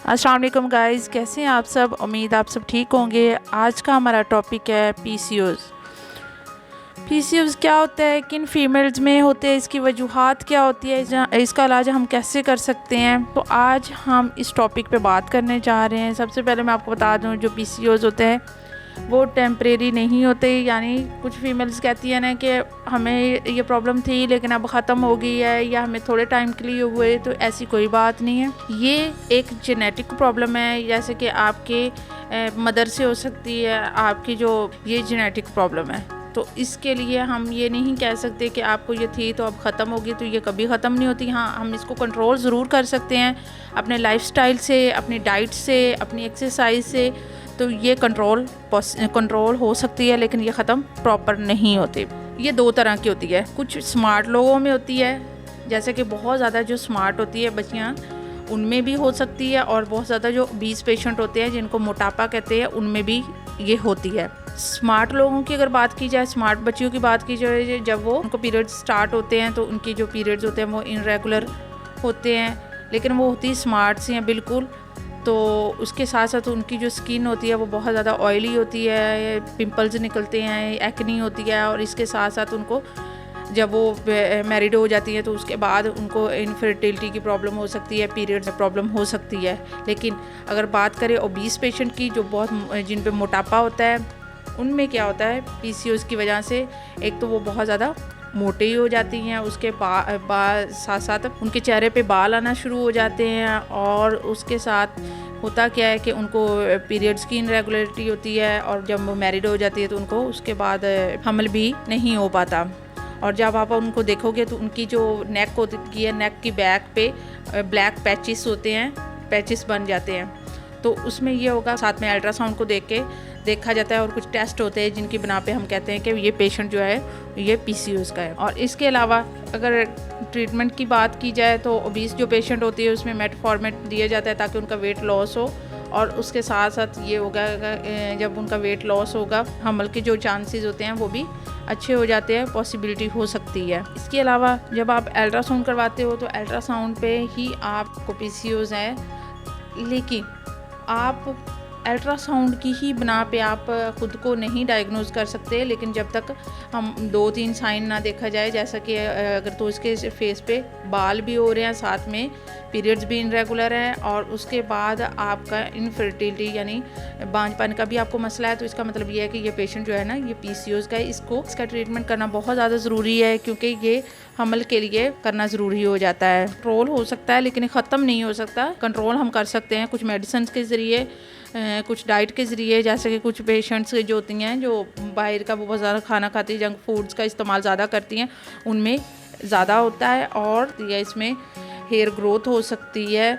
अस्सलाम वालेकुम गाइस, कैसे हैं आप सब। उम्मीद आप सब ठीक होंगे। आज का हमारा टॉपिक है पीसीओएस। पीसीओएस क्या होता है, किन फीमेल्स में होते हैं, इसकी वजूहात क्या होती है, इसका इलाज हम कैसे कर सकते हैं। तो आज हम इस टॉपिक पे बात करने जा रहे हैं। सबसे पहले मैं आपको बता दूं, जो पीसीओएस होते हैं वो टेम्परेरी नहीं होते। यानी कुछ फीमेल्स कहती हैं ना कि हमें ये प्रॉब्लम थी लेकिन अब ख़त्म हो गई है, या हमें थोड़े टाइम के लिए हुए, तो ऐसी कोई बात नहीं है। ये एक जेनेटिक प्रॉब्लम है, जैसे कि आपके मदर से हो सकती है, आपकी जो ये जेनेटिक प्रॉब्लम है। तो इसके लिए हम ये नहीं कह सकते कि आपको ये थी तो अब ख़त्म होगी, तो ये कभी ख़त्म नहीं होती। हाँ, हम इसको कंट्रोल ज़रूर कर सकते हैं अपने लाइफस्टाइल से, अपनी डाइट से, अपनी एक्सरसाइज से। तो ये कंट्रोल हो सकती है, लेकिन ये ख़त्म प्रॉपर नहीं होती। ये दो तरह की होती है। कुछ स्मार्ट लोगों में होती है, जैसे कि बहुत ज़्यादा जो स्मार्ट होती है बच्चियाँ, उनमें भी हो सकती है। और बहुत ज़्यादा जो 20 पेशेंट होते हैं जिनको मोटापा कहते हैं, उनमें भी ये होती है। स्मार्ट लोगों की अगर बात की जाए, स्मार्ट बच्चियों की बात की जाए, जब वो उनको पीरियड्स स्टार्ट होते हैं तो उनके जो पीरियड्स होते हैं वो इनरेगुलर होते हैं, लेकिन वो होती स्मार्ट सी हैं बिल्कुल। तो उसके साथ साथ उनकी जो स्किन होती है वो बहुत ज़्यादा ऑयली होती है, पिंपल्स निकलते हैं, एक्नी होती है। और इसके साथ साथ उनको जब वो मैरिड हो जाती है तो उसके बाद उनको इनफर्टिलिटी की प्रॉब्लम हो सकती है, पीरियड्स में प्रॉब्लम हो सकती है। लेकिन अगर बात करें ओबीस पेशेंट की, जो बहुत जिन पे मोटापा होता है, उनमें क्या होता है पीसीओएस की वजह से, एक तो वो बहुत ज़्यादा मोटे ही हो जाती हैं, उसके साथ साथ उनके चेहरे पे बाल आना शुरू हो जाते हैं। और उसके साथ होता क्या है कि उनको पीरियड्स की इनरेगुलरिटी होती है, और जब वो मैरिड हो जाती है तो उनको उसके बाद हमल भी नहीं हो पाता। और जब आप उनको देखोगे तो उनकी जो नेक होती है, नेक की बैक पे ब्लैक पैचेस होते हैं, पैचेस बन जाते हैं। तो उसमें ये होगा, साथ में अल्ट्रासाउंड को देख के देखा जाता है, और कुछ टेस्ट होते हैं जिनकी बिना पे हम कहते हैं कि ये पेशेंट जो है ये पीसीओएस का है। और इसके अलावा अगर ट्रीटमेंट की बात की जाए तो ओबीस जो पेशेंट होती है उसमें मेटफॉर्मिन दिया जाता है ताकि उनका वेट लॉस हो। और उसके साथ साथ ये होगा, जब उनका वेट लॉस होगा, हमल के जो चांसेस होते हैं वो भी अच्छे हो जाते हैं, पॉसिबिलिटी हो सकती है। इसके अलावा जब आप अल्ट्रासाउंड करवाते हो तो अल्ट्रासाउंड पे ही आपको पीसीओएस है, लेकिन आप अल्ट्रासाउंड की ही बना पे आप ख़ुद को नहीं डायग्नोज कर सकते। लेकिन जब तक हम 2-3 साइन ना देखा जाए, जैसा कि अगर तो इसके फेस पे बाल भी हो रहे हैं, साथ में पीरियड्स भी इनरेगुलर हैं, और उसके बाद आपका इनफर्टिलिटी यानी बांझपन का भी आपको मसला है, तो इसका मतलब ये है कि ये पेशेंट जो है ना, ये पीसीओएस का है। इसका ट्रीटमेंट करना बहुत ज़्यादा ज़रूरी है, क्योंकि ये हमल के लिए करना ज़रूरी हो जाता है। कंट्रोल हो सकता है लेकिन ख़त्म नहीं हो सकता। कंट्रोल हम कर सकते हैं कुछ मेडिसिन के ज़रिए, कुछ डाइट के ज़रिए। जैसे कि कुछ पेशेंट्स जो होती हैं जो बाहर का बहुत ज़्यादा खाना खाती हैं, जंक फूड्स का इस्तेमाल ज़्यादा करती हैं, उनमें ज़्यादा होता है। और इसमें हेयर ग्रोथ हो सकती है,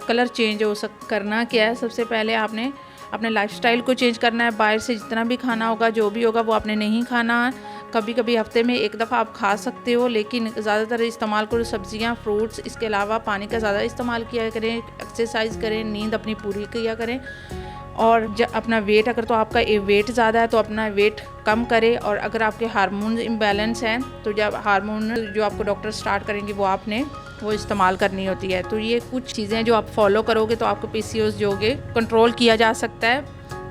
कलर चेंज हो करना क्या है, सबसे पहले आपने अपने लाइफस्टाइल को चेंज करना है। बाहर से जितना भी खाना होगा, जो भी होगा, वो आपने नहीं खाना है। कभी कभी हफ्ते में एक दफ़ा आप खा सकते हो, लेकिन ज़्यादातर इस्तेमाल करो सब्जियां, फ्रूट्स। इसके अलावा पानी का ज़्यादा इस्तेमाल किया करें, एक्सरसाइज करें, नींद अपनी पूरी किया करें। और जब अपना वेट, अगर तो आपका वेट ज़्यादा है तो अपना वेट कम करें। और अगर आपके हार्मोन इम्बैलेंस हैं तो जब हार्मोन जो आपको डॉक्टर स्टार्ट करेंगे वो आपने वो इस्तेमाल करनी होती है। तो ये कुछ चीज़ें जो आप फॉलो करोगे तो आपको पीसीओएस जो होगे कंट्रोल किया जा सकता है,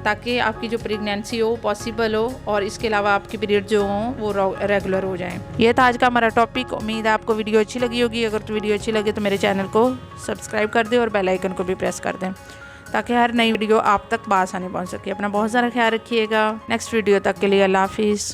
ताकि आपकी जो प्रेगनेंसी हो पॉसिबल हो, और इसके अलावा आपकी पीरियड जो हों वो रेगुलर हो जाएं। ये था आज का हमारा टॉपिक। उम्मीद है आपको वीडियो अच्छी लगी होगी। अगर तो वीडियो अच्छी लगे तो मेरे चैनल को सब्सक्राइब कर दें और बेल आइकन को भी प्रेस कर दें, ताकि हर नई वीडियो आप तक बआसानी पहुंच सके। अपना बहुत सारा ख्याल रखिएगा। नेक्स्ट वीडियो तक के लिए अल्लाह हाफिज़।